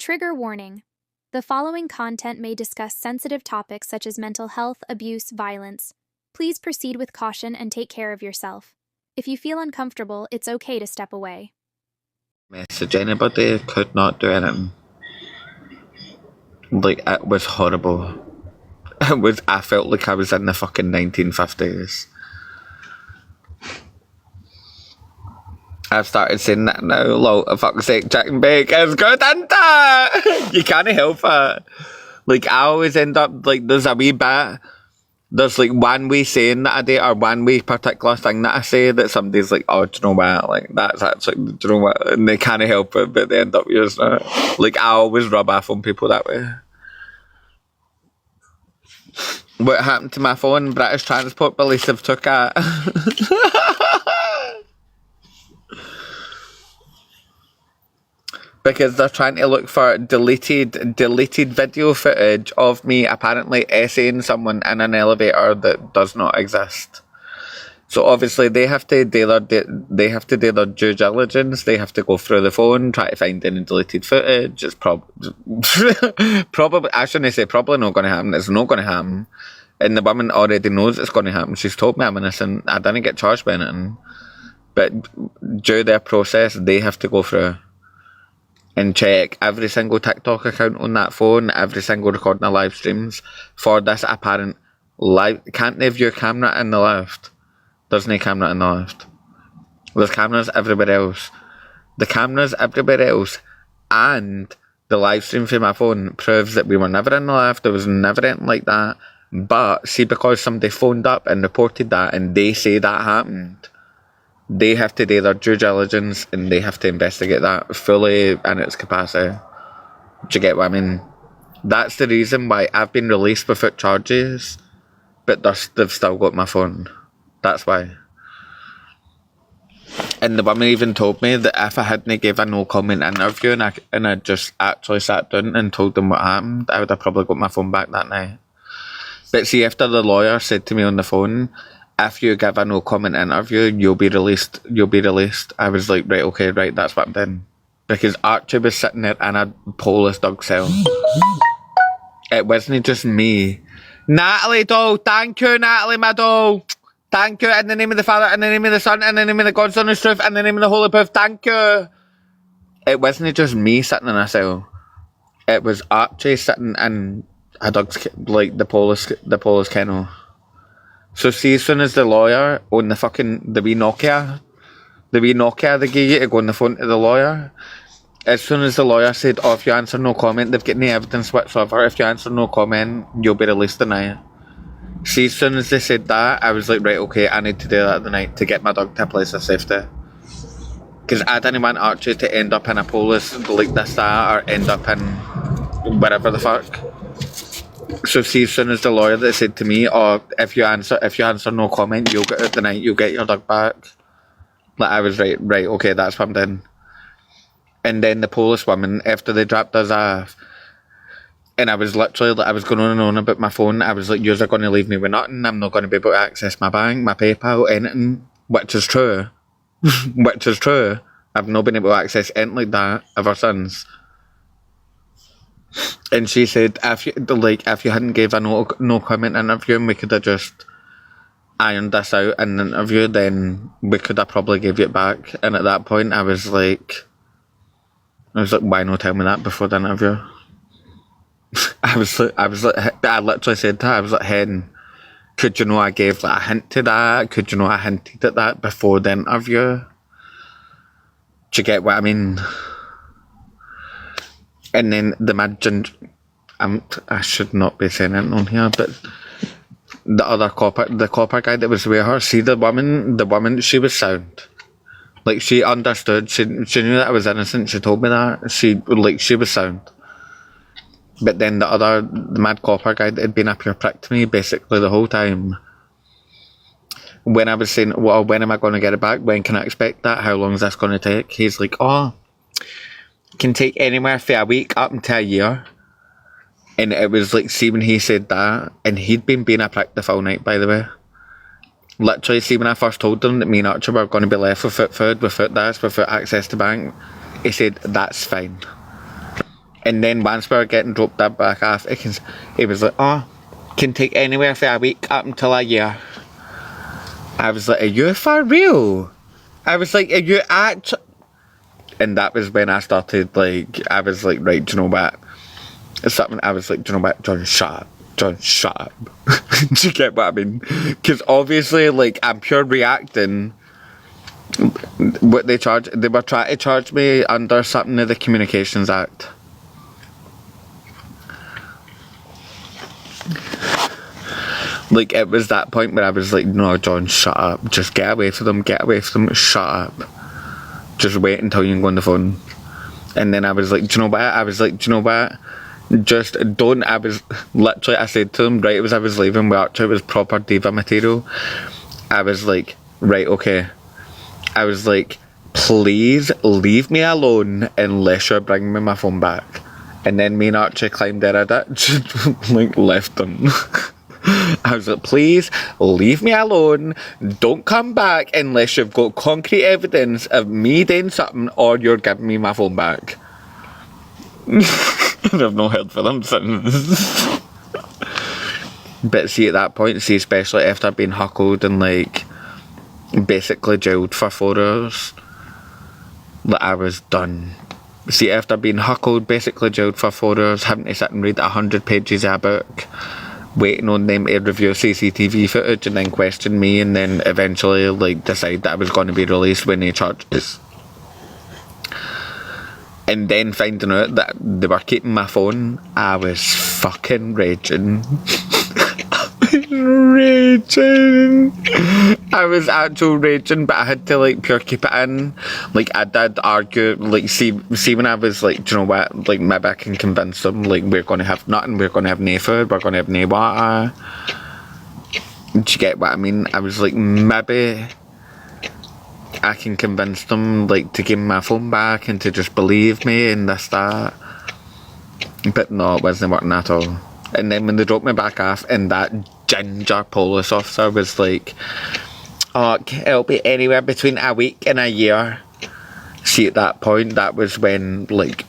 Trigger warning. The following content may discuss sensitive topics such as mental health, abuse, violence. Please proceed with caution and take care of yourself. If you feel uncomfortable, it's okay to step away. Message anybody, could not do anything. Like, it was horrible. I felt like I was in the fucking 1950s. I've started saying that now, lol, for fuck's sake, chicken bake is good, isn't it? You can't help it. Like, I always end up, like, there's like one wee saying that I do, or one wee particular thing that I say that somebody's like, oh, do you know what, like, that's actually, do you know what, and they can't help it, but they end up using it. Like, I always rub off on people that way. What happened to my phone? British Transport Police have took it. Because they're trying to look for deleted video footage of me apparently essaying someone in an elevator that does not exist. So obviously they have to do their due diligence. They have to go through the phone, try to find any deleted footage. It's probably I shouldn't say probably not going to happen. It's not going to happen. And the woman already knows it's going to happen. She's told me I'm innocent. I didn't get charged by anything. But due their process, they have to go through and check every single TikTok account on that phone, every single recording of live streams for this apparent live. Can't they view camera in the lift? There's no camera in the lift. There's cameras everywhere else. The cameras everywhere else and the live stream from my phone proves that we were never in the lift. There was never anything like that. But see, because somebody phoned up and reported that and they say that happened, they have to do their due diligence and they have to investigate that fully in its capacity. Do you get what I mean? That's the reason why I've been released without charges, but they've still got my phone. That's why. And the woman even told me that if I hadn't gave a no comment interview and I just actually sat down and told them what happened, I would have probably got my phone back that night. But see, after the lawyer said to me on the phone, if you give a no comment interview, you'll be released. I was like, right, okay, right, that's what I'm doing. Because Archie was sitting there in a Polish dog cell. It wasn't just me. Natalie doll, thank you, Natalie, my doll. Thank you, in the name of the Father, in the name of the Son, in the name of the God, Son, and Truth, in the name of the Holy Spirit, thank you. It wasn't just me sitting in a cell. It was Archie sitting in a dog's, like the Polish kennel. So see, as soon as the lawyer on the wee Nokia they gave you to go on the phone to the lawyer, as soon as the lawyer said, oh, if you answer no comment, they've got no evidence whatsoever, if you answer no comment, you'll be released tonight. See, as soon as they said that, I was like, right, okay, I need to do that tonight to get my dog to a place of safety. Because I didn't want Archie to end up in a police like this, that, or end up in wherever the fuck. So see, as soon as the lawyer that said to me, oh, if you answer no comment, you'll get it tonight, you'll get your dog back. Like, I was right, okay, that's what I'm doing. And then the Polish woman, after they dropped us off, and I was literally, I was going on and on about my phone, I was like, you're going to leave me with nothing, I'm not going to be able to access my bank, my PayPal, anything, which is true. Which is true. I've not been able to access anything like that ever since. And she said, if you hadn't gave a no comment interview and we could have just ironed this out in an interview, then we could have probably gave it back. And at that point, I was like, why not tell me that before the interview? I literally said to her, I was like, Hen, could you know I gave a hint to that? Could you know I hinted at that before the interview? Do you get what I mean? And then the mad I should not be saying it on here, but the other copper guy that was with her, see the woman, she was sound. Like, she understood, she knew that I was innocent, she told me that, she was sound. But then the mad copper guy that had been up here prick to me basically the whole time. When I was saying, well, when am I going to get it back? When can I expect that? How long is this going to take? He's like, oh, can take anywhere for a week up until a year. And it was like, see, when he said that, and he'd been being a prick the full night, by the way. Literally, see, when I first told them that me and Archie were going to be left without food, without this, without access to bank, he said, that's fine. And then once we were getting dropped back off, he was like, oh, can take anywhere for a week up until a year. I was like, are you for real? I was like, are you actually? And that was when I started, like, I was like, right, do you know what? Something, I was like, do you know what? John, shut up. John, shut up. Do you get what I mean? Because obviously, like, I'm pure reacting. What they were trying to charge me under something of the Communications Act. Like, it was that point where I was like, no, John, shut up. Just get away from them, shut up. Just wait until you can go on the phone. And then I was like, do you know what? Just don't. I said to him, right, I was leaving work, it was proper diva material. I was like, right, okay. I was like, please leave me alone unless you're bringing me my phone back. And then me and Archie climbed down a ditch, like, left them. I was like, please leave me alone. Don't come back unless you've got concrete evidence of me doing something or you're giving me my phone back. And I've not heard for them since. But see, at that point, especially after being huckled and, like, basically jailed for 4 hours, like, I was done. See, after being huckled, basically jailed for 4 hours, having to sit and read 100 pages of a book, waiting on them to review CCTV footage and then question me, and then eventually, like, decide that I was going to be released when they charged us. And then finding out that they were keeping my phone, I was fucking raging. I was actual raging, but I had to, like, pure keep it in. Like, I did argue, like, see when I was like, do you know what, like, maybe I can convince them, like, we're going to have nothing, we're going to have no food, we're going to have no water. Do you get what I mean? I was like, maybe I can convince them, like, to give me my phone back and to just believe me and this, that. But no, it wasn't working at all. And then when they dropped me back off, and that ginger police officer was like, oh, it'll be anywhere between a week and a year. See, at that point, that was when, like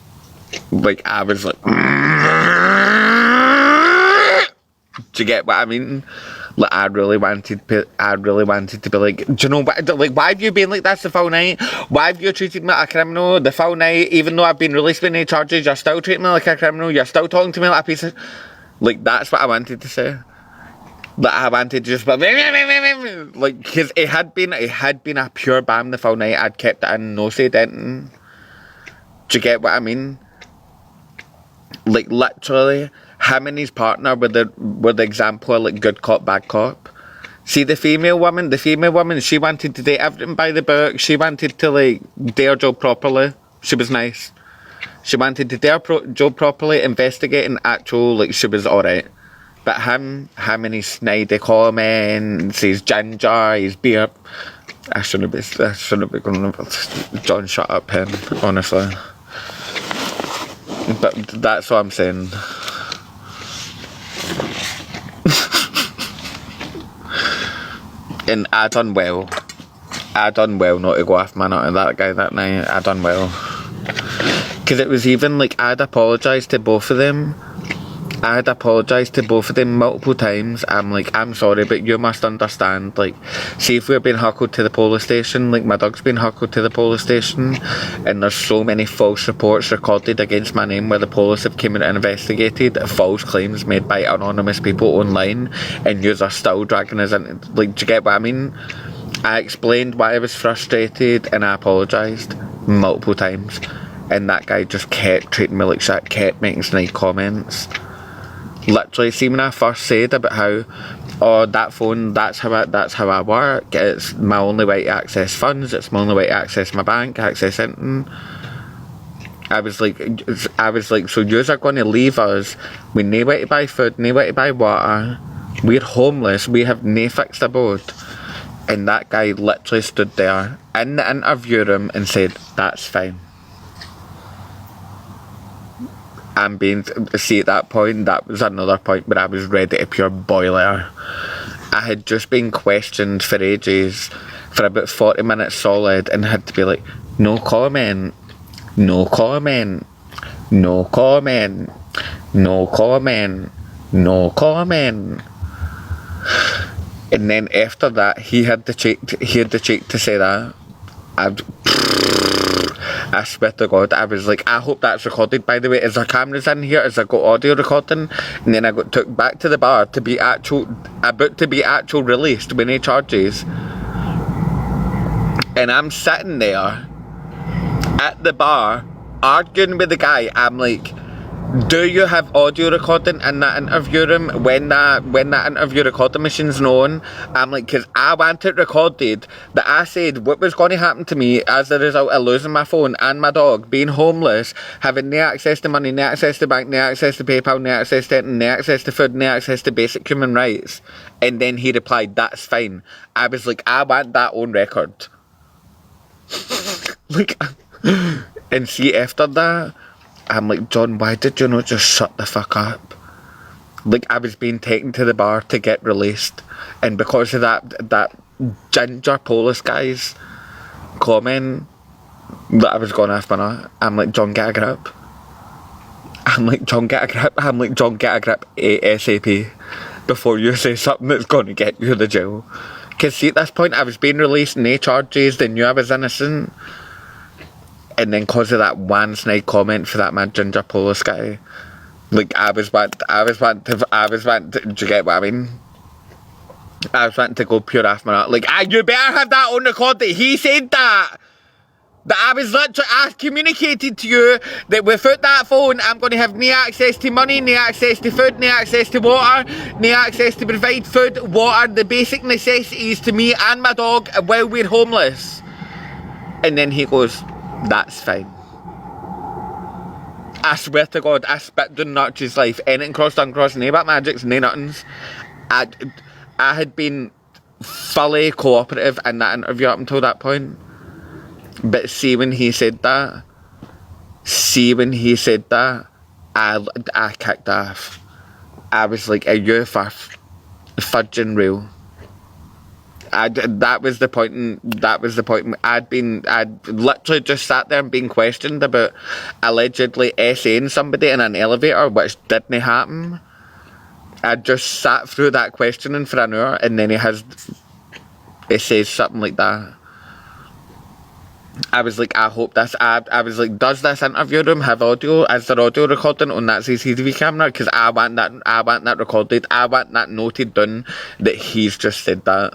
I was like, do you get what I mean? Like, I really wanted to be like, do you know what, like, why have you been like this the full night? Why have you treated me like a criminal the full night? Even though I've been released with no charges, you're still treating me like a criminal, you're still talking to me like a piece of... Like, that's what I wanted to say. Like, I wanted to just be like, because it had been a pure bam the full night. I'd kept it in, no say denting. Do you get what I mean? Like, literally, him and his partner were the example of, like, good cop, bad cop. See, the female woman, she wanted to do everything by the book. She wanted to, like, do her job properly. She was nice. She wanted to do her job properly, investigate, and actual, like, she was alright. But him and his snidey comments, his ginger, his beard, I shouldn't be going over. John, shut up, him, honestly. But that's what I'm saying. And I done well not to go off my nut at that guy that night. I done well. Because it was even, like, I'd apologised to both of them. Multiple times. I'm like, I'm sorry, but you must understand, like, see if we're being huckled to the police station, like, my dog's been huckled to the police station, and there's so many false reports recorded against my name where the police have came in and investigated false claims made by anonymous people online, and yous are still dragging us in. Like, do you get what I mean? I explained why I was frustrated, and I apologised multiple times, and that guy just kept treating me like shit, kept making snide comments. Literally, see, when I first said about how, oh, that phone, that's how I work, it's my only way to access funds, it's my only way to access my bank, access anything. I was like, so yous are going to leave us with no way to buy food, no way to buy water, we're homeless, we have no fixed abode. And that guy literally stood there in the interview room and said, that's fine. See, at that point, that was another point where I was ready to pure boiler. I had just been questioned for ages, for about 40 minutes solid, and had to be like, no comment, No comment. No comment. No comment. And then after that, he had the cheek to say that. I swear to God, I was like, I hope that's recorded, by the way. Is there cameras in here? Is there got audio recording? And then I got took back to the bar to be about to be released with no charges. And I'm sitting there at the bar arguing with the guy. I'm like, do you have audio recording in that interview room when that interview recording machine's on? I'm like, because I want it recorded that I said what was going to happen to me as a result of losing my phone and my dog, being homeless, having no access to money, no access to bank, no access to PayPal, no access to anything, no access to food, no access to basic human rights. And then he replied, that's fine. I was like, I want that on record. Like, and see, after that, I'm like, John, why did you not just shut the fuck up? Like, I was being taken to the bar to get released, and because of that ginger Polish guy's comment that I was going off my nut, I'm like, John, get a grip. I'm like, John, get a grip. I'm like, John, get a grip ASAP before you say something that's going to get you to the jail. Because see, at this point, I was being released, no charges, they knew I was innocent. And then because of that one snide comment for that mad ginger Polish guy, like, I was wanting to, do you get what I mean? I was wanting to go pure off my nut. Like, you better have that on record that he said that. That I was literally, I communicated to you that without that phone, I'm going to have no access to money, no access to food, no access to water, no access to provide food, water, the basic necessities to me and my dog while we're homeless. And then he goes, that's fine. I swear to God, I spit down Nutch's life. Anything crossed, uncrossed, no back magics, no nothings. I had been fully cooperative in that interview up until that point. But see when he said that, I kicked off. I was like, are you fudging real? That was the point. I'd literally just sat there and been questioned about allegedly SAing somebody in an elevator, which didn't happen. I just sat through that questioning for an hour, and then he says something like that. I was like, I hope this. I was like, does this interview room have audio? Is there audio recording on that CCTV camera? Because I want that recorded. I want that noted down that he's just said that.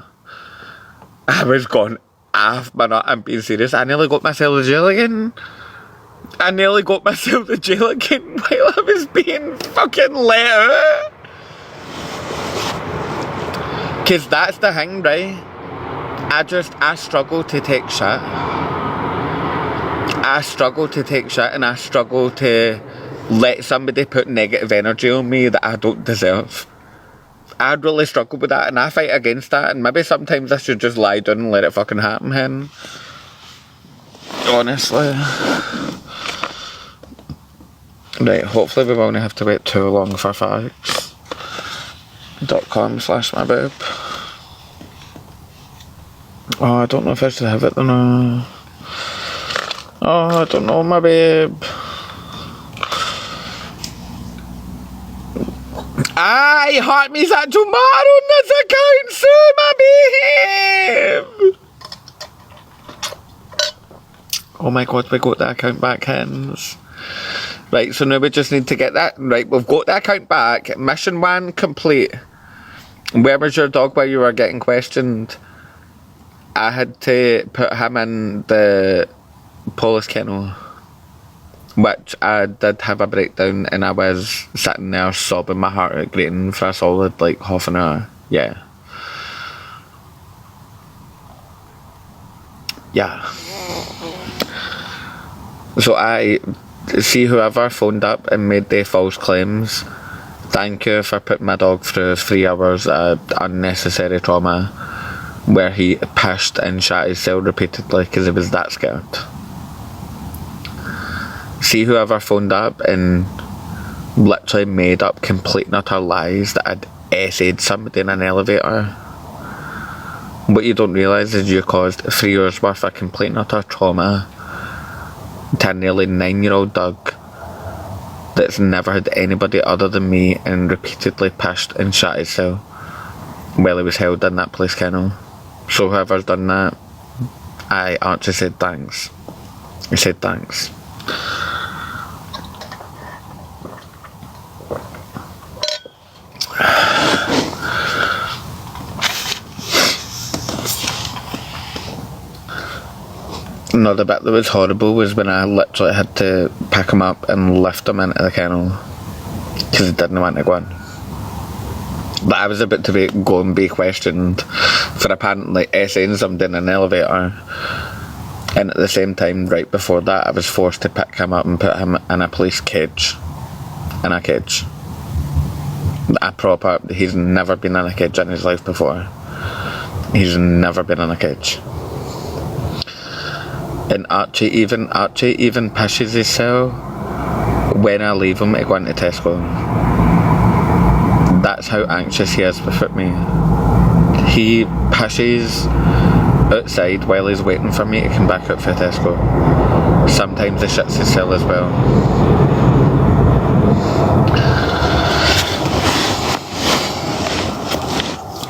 I was going off, but I'm being serious. I nearly got myself to jail again. While I was being fucking let out. Because that's the thing, right? I struggle to take shit. I struggle to take shit, and I struggle to let somebody put negative energy on me that I don't deserve. I really struggle with that, and I fight against that, and maybe sometimes I should just lie down and let it fucking happen, hen. Honestly. Right, hopefully we won't have to wait too long for facts.com/myboob. Oh, I don't know if I should have it or not. Oh, I don't know, my babe. I heart me that tomorrow on this account soon, my babe. Oh my God, we got the account back, hens. Right, so now we just need to get that. Right, we've got the account back. Mission 1 complete. Where was your dog while you were getting questioned? I had to put him in the Polish kennel, which I did have a breakdown, and I was sitting there sobbing my heart out, grating for a solid like half an hour. Yeah. So I see whoever phoned up and made the false claims. Thank you for putting my dog through 3 hours of unnecessary trauma, where he pissed and shat his cell repeatedly because he was that scared. See whoever phoned up and literally made up complete and utter lies that I'd essayed somebody in an elevator. What you don't realise is you caused 3 hours worth of complete and utter trauma to a nearly 9-year-old dog that's never had anybody other than me and repeatedly pissed and shat his cell while he was held in that police kennel. So whoever's done that, Archie said thanks. He said thanks. No, the bit that was horrible was when I literally had to pick him up and lift him into the kennel because he didn't want to go in. But I was about to go and be questioned for apparently essaying something in an elevator, and at the same time, right before that, I was forced to pick him up and put him in a police cage. In a cage. He's never been in a cage in his life before. He's never been in a cage. And Archie even pishes his cell when I leave him to go into Tesco. That's how anxious he is with me. He pishes outside while he's waiting for me to come back up for Tesco. Sometimes he shits his cell as well.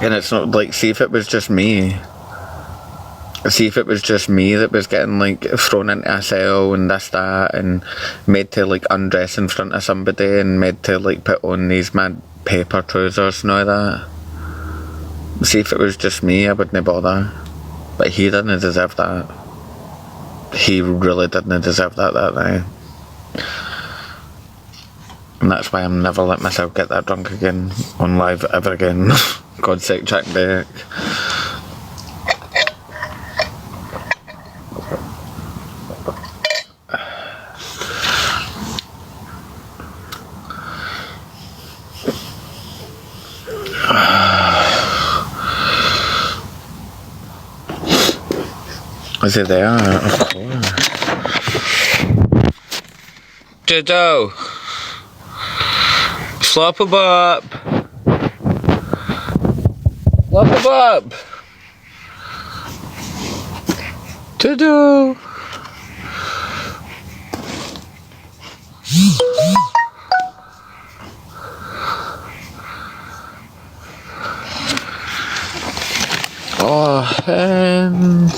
And it's not like, see if it was just me that was getting like thrown into a cell and this, that, and made to like undress in front of somebody and made to like put on these mad paper trousers and all that. See if it was just me, I wouldn't bother. But he didn't deserve that. He really didn't deserve that night. And that's why I'm never let myself get that drunk again on live ever again. God's sake, Jack Beck. Is it there? Of course. Jojo! Slop him up! Slop him up! Jojo! Oh, and...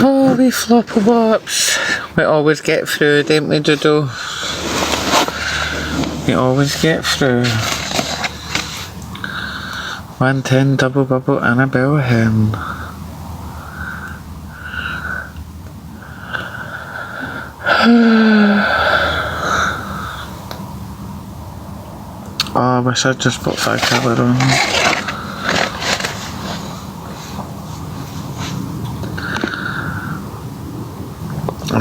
Oh, we flopper-wops. We always get through, don't we, Dodo? We always get through. 110 double bubble Annabelle hen. Oh, I wish I'd just put 5 colour on.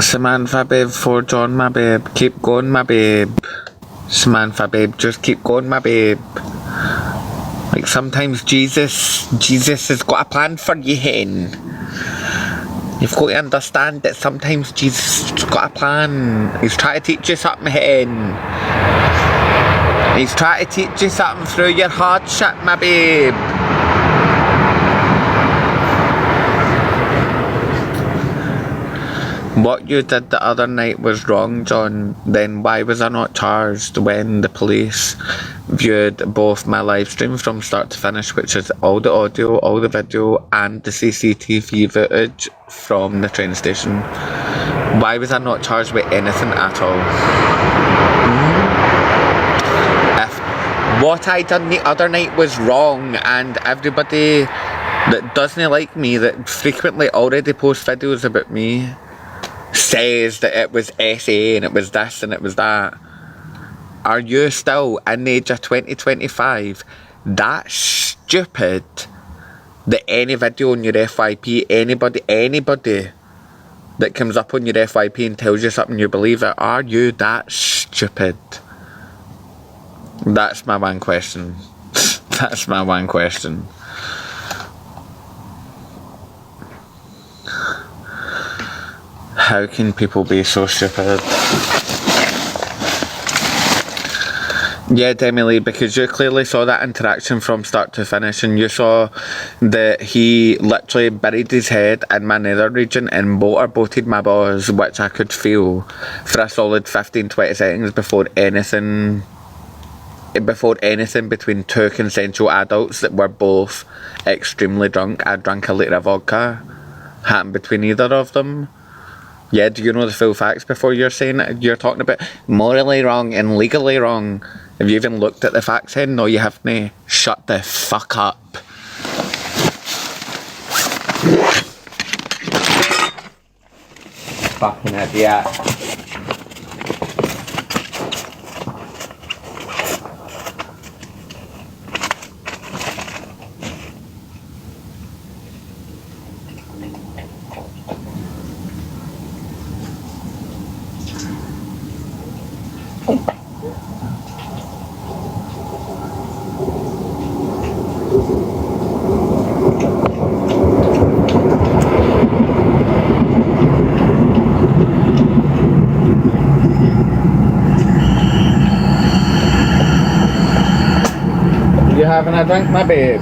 Samantha babe, for John my babe, keep going my babe. Samantha babe, just keep going my babe. Like sometimes Jesus has got a plan for you, hen. You've got to understand that sometimes Jesus has got a plan. He's trying to teach you something, hen. He's trying to teach you something through your hardship, my babe. What you did the other night was wrong, John. Then why was I not charged when the police viewed both my live stream from start to finish, which is all the audio, all the video, and the CCTV footage from the train station? Why was I not charged with anything at all? If what I done the other night was wrong, and everybody that doesn't like me, that frequently already posts videos about me, says that it was SA and it was this and it was that, are you still in the age of 2025 that stupid that any video on your FYP, anybody that comes up on your FYP and tells you something, you believe it? Are you that stupid? That's my one question. That's my one question. How can people be so stupid? Yeah, Demi Lee, because you clearly saw that interaction from start to finish, and you saw that he literally buried his head in my nether region and motorboated my balls, which I could feel for a solid 15-20 seconds before anything between two consensual adults that were both extremely drunk. I drank a litre of vodka, happened between either of them. Yeah, do you know the full facts before you're saying it? You're talking about morally wrong and legally wrong. Have you even looked at the facts then? No, you haven't. Shut the fuck up. Fucking idiot. You having a drink, my babe?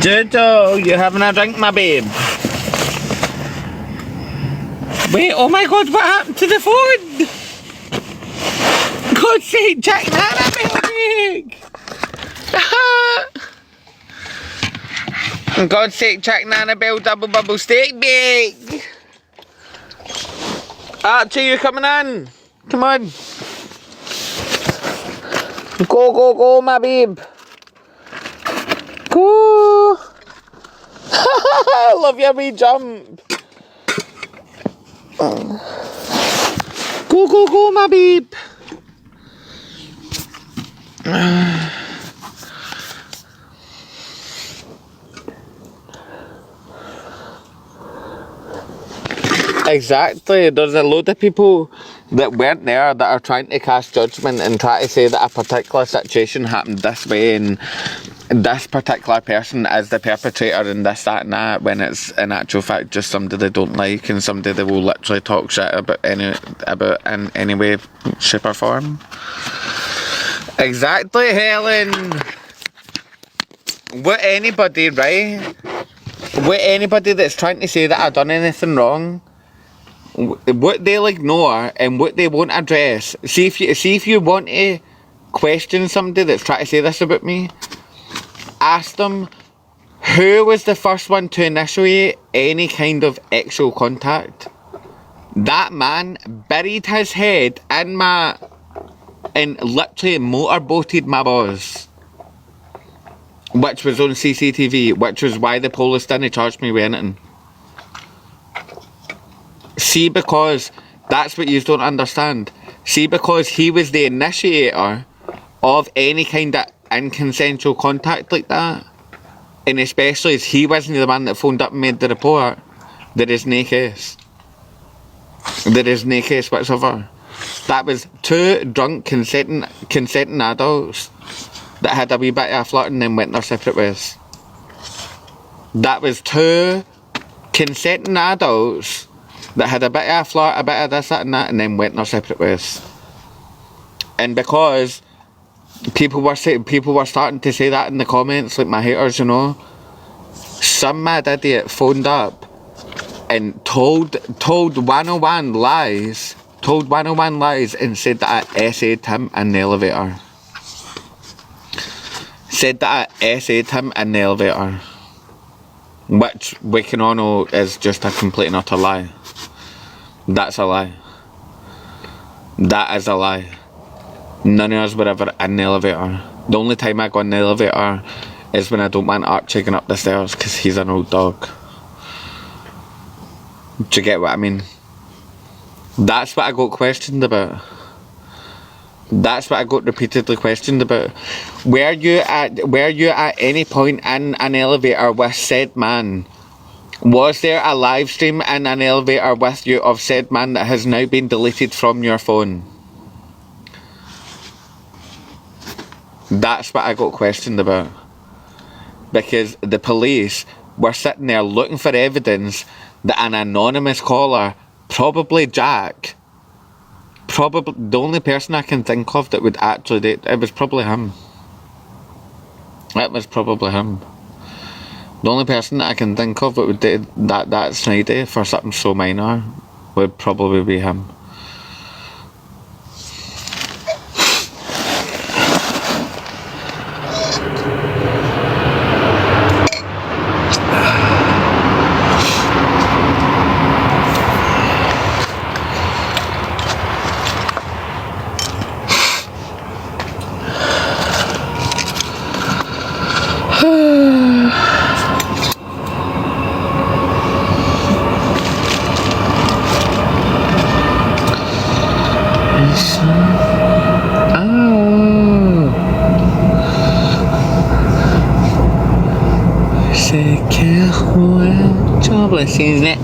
Jojo, you having a drink, my babe? Wait, oh my god, what happened to the phone? God's sake, Jack Nana, big! God's sake, Jack Nana Bell double bubble steak, big! Archie, you coming in? Come on. Go, go, go, my babe. Go. Love your wee jump. Go, go, go, my babe. Exactly. There's a load of people that weren't there that are trying to cast judgment and try to say that a particular situation happened this way and this particular person is the perpetrator and this, that and that, when it's in actual fact just somebody they don't like and somebody they will literally talk shit about in any way, shape or form. Exactly, Helen. With anybody that's trying to say that I've done anything wrong, what they'll ignore and what they won't address. See if you want to question somebody that's trying to say this about me, ask them who was the first one to initiate any kind of actual contact. That man buried his head in and literally motorboated my boss, which was on CCTV, which was why the police didn't charge me with anything. See, because that's what you don't understand. See, because he was the initiator of any kind of inconsensual contact like that, and especially as he wasn't the one that phoned up and made the report, there is no case. There is no case whatsoever. That was two drunk consenting adults that had a wee bit of a flirt and then went their separate ways. That was two consenting adults that had a bit of a flirt, a bit of this, that and that, and then went their separate ways. And because people were starting to say that in the comments, like my haters, you know, some mad idiot phoned up and told 101 lies and said that I essayed him in the elevator. Said that I essayed him in the elevator. Which we can all know is just a complete and utter lie. That's a lie. That is a lie. None of us were ever in the elevator. The only time I go in the elevator is when I don't want Archie going up the stairs because he's an old dog. Do you get what I mean? That's what I got questioned about. That's what I got repeatedly questioned about. Were you at any point in an elevator with said man? Was there a live stream in an elevator with you of said man that has now been deleted from your phone? That's what I got questioned about. Because the police were sitting there looking for evidence that an anonymous caller, probably Jack, probably the only person I can think of that would actually date. It was probably him. It was probably him. The only person that I can think of that would date that snidey for something so minor would probably be him.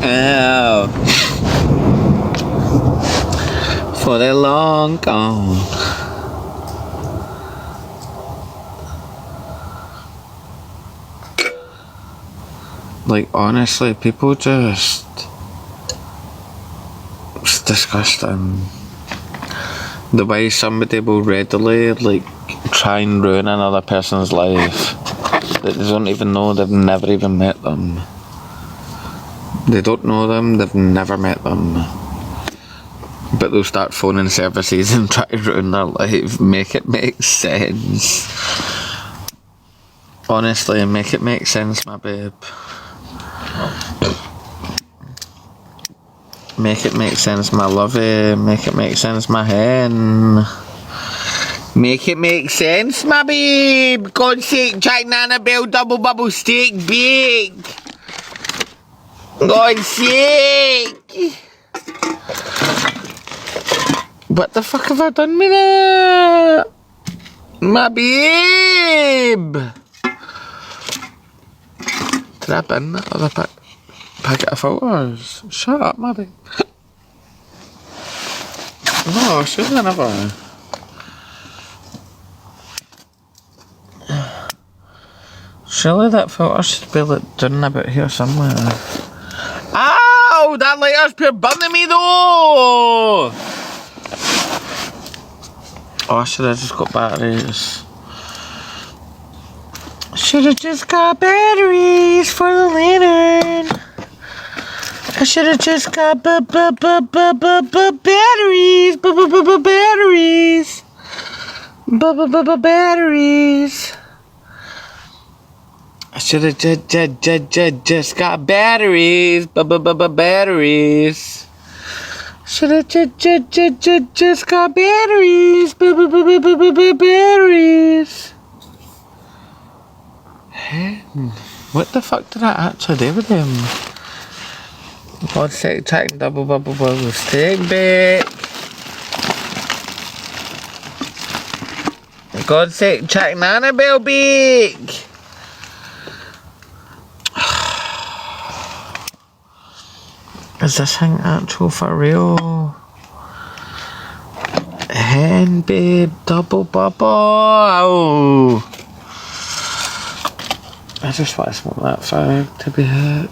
Oh, for the long gone. Like, honestly, people just... It's disgusting. The way somebody will readily, like, try and ruin another person's life that they don't even know, they've never even met them. They don't know them, they've never met them. But they'll start phoning services and try to ruin their life. Make it make sense. Honestly, make it make sense, my babe. Make it make sense, my lovey. Make it make sense, my hen. Make it make sense, my babe. God's sake, Jack Nana Bell double bubble steak bake. God's sake. What the fuck have I done with that? My babe. Did I bin that other packet of filters? Shut up, my babe. No, surely I never. Surely that filter should be like down about here somewhere. Ow! That lighter's pure burning me though! Oh, I should have just got batteries. Should have just got batteries for the lantern. I should have just got batteries. Batteries. I should have just got batteries. Batteries. Should have just got batteries. Batteries. What the fuck did I actually do with them? God's sake, check double bubble bubble steak bake. God's sake, check Nana Bell bake. Is this thing actual for real? Hen babe, double bubble. Oh. I just want to smoke that fag to be hit.